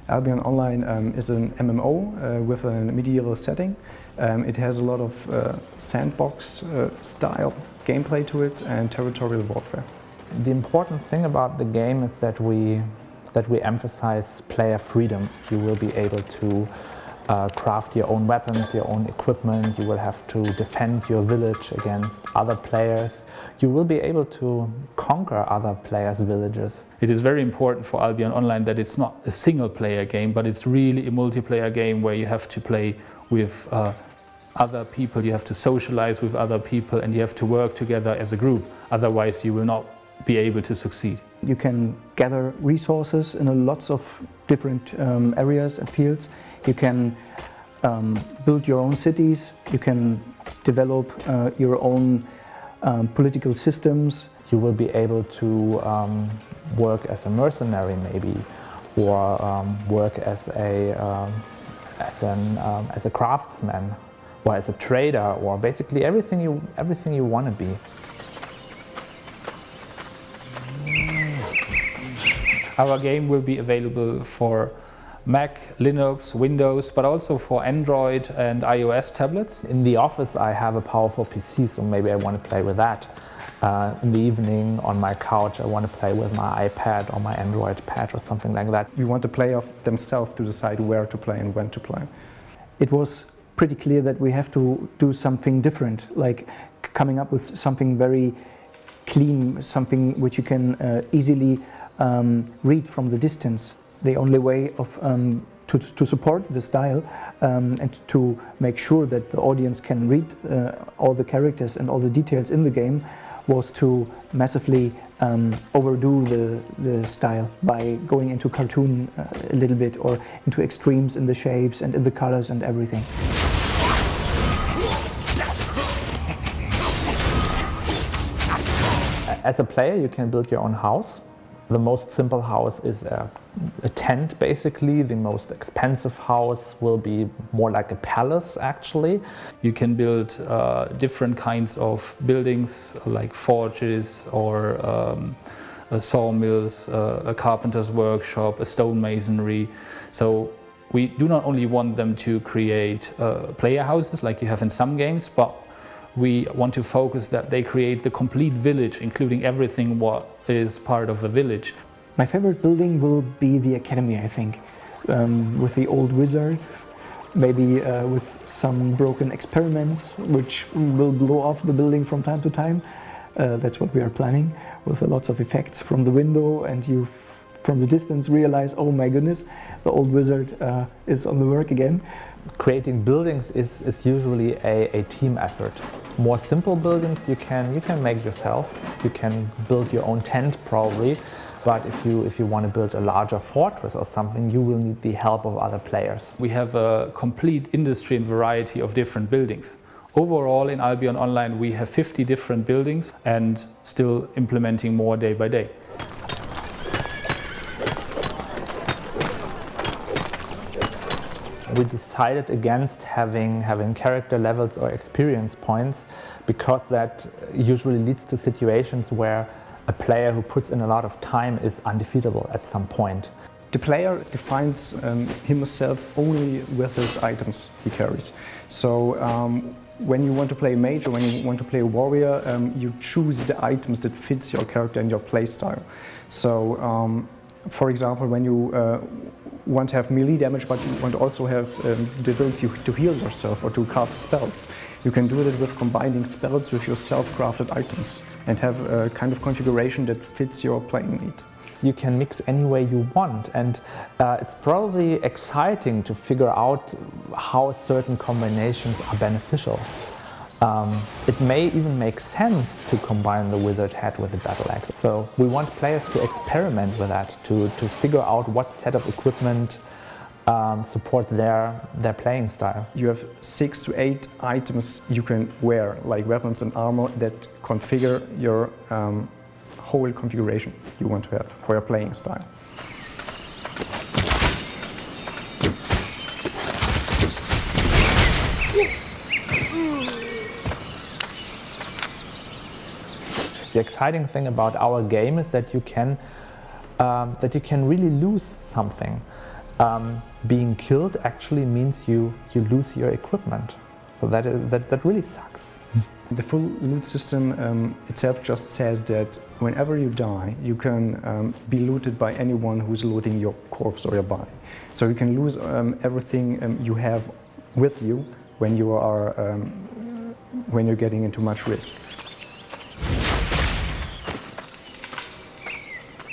Albion Online is an MMO with a medieval setting. It has a lot of sandbox style gameplay to it and territorial warfare. The important thing about the game is that we emphasize player freedom. You will be able to craft your own weapons, your own equipment. You will have to defend your village against other players. You will be able to conquer other players' villages. It is very important for Albion Online that it's not a single-player game, but it's really a multiplayer game where you have to play with other people, you have to socialize with other people, and you have to work together as a group. Otherwise, you will not be able to succeed. You can gather resources in lots of different areas and fields. You can build your own cities. You can develop your own political systems. You will be able to work as a mercenary maybe, or work as a craftsman, or as a trader, or basically everything you want to be. Our game will be available for Mac, Linux, Windows, but also for Android and iOS tablets. In the office I have a powerful PC, so maybe I want to play with that. In the evening on my couch I want to play with my iPad or my Android pad or something like that. You want the player themselves to decide where to play and when to play. It was pretty clear that we have to do something different, like coming up with something very clean, something which you can easily read from the distance. The only way of to support the style and to make sure that the audience can read all the characters and all the details in the game was to massively overdo the style by going into cartoon a little bit, or into extremes in the shapes and in the colors and everything. As a player you can build your own house. The most simple house is a tent, basically. The most expensive house will be more like a palace, actually. You can build different kinds of buildings, like forges or sawmills, a carpenter's workshop, a stonemasonry. So we do not only want them to create player houses like you have in some games, but we want to focus that they create the complete village, including everything what is part of a village. My favorite building will be the academy, I think, with the old wizard, maybe with some broken experiments which will blow off the building from time to time. That's what we are planning, with lots of effects from the window, and you from the distance realize, oh my goodness, the old wizard is on the work again. Creating buildings is usually a team effort. More simple buildings you can make yourself. You can build your own tent probably, but if you want to build a larger fortress or something, you will need the help of other players. We have a complete industry and variety of different buildings. Overall in Albion Online we have 50 different buildings and still implementing more day by day. We decided against having character levels or experience points, because that usually leads to situations where a player who puts in a lot of time is undefeatable at some point. The player defines himself only with his items he carries. So when you want to play a mage or when you want to play a warrior, you choose the items that fits your character and your play style. So for example, when you want to have melee damage, but you want to also have the ability to heal yourself or to cast spells, you can do that with combining spells with your self-crafted items and have a kind of configuration that fits your playing need. You can mix any way you want, and it's probably exciting to figure out how certain combinations are beneficial. It may even make sense to combine the wizard head with the battle axe. So we want players to experiment with that, to figure out what set of equipment supports their playing style. You have 6 to 8 items you can wear, like weapons and armor, that configure your whole configuration you want to have for your playing style. The exciting thing about our game is that you can really lose something. being killed actually means you lose your equipment. So that really sucks. The full loot system itself just says that whenever you die, you can be looted by anyone who's looting your corpse or your body. So you can lose everything you have with you when you are when you're getting into much risk.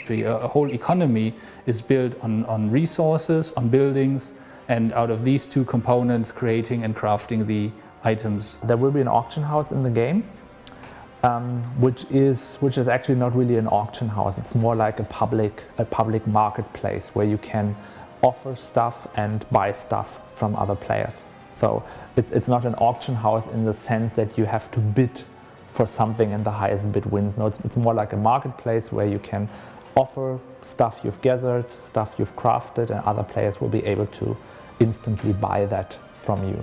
A whole economy is built on resources, on buildings, and out of these two components, creating and crafting the items. There will be an auction house in the game, which is actually not really an auction house. It's more like a public marketplace where you can offer stuff and buy stuff from other players. So it's not an auction house in the sense that you have to bid for something and the highest bid wins. No, it's more like a marketplace where you can offer stuff you've gathered, stuff you've crafted, and other players will be able to instantly buy that from you.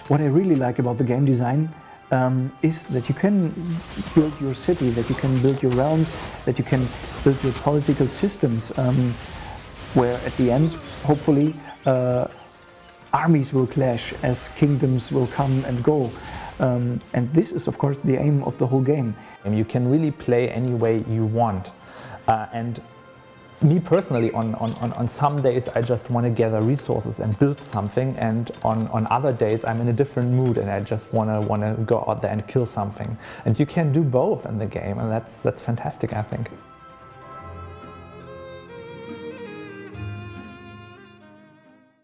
What I really like about the game design is that you can build your city, that you can build your realms, that you can build your political systems, where at the end, hopefully, armies will clash as kingdoms will come and go. And this is, of course, the aim of the whole game. And you can really play any way you want. And me personally, on some days I just want to gather resources and build something, and on other days I'm in a different mood and I just want to go out there and kill something. And you can do both in the game, and that's fantastic, I think.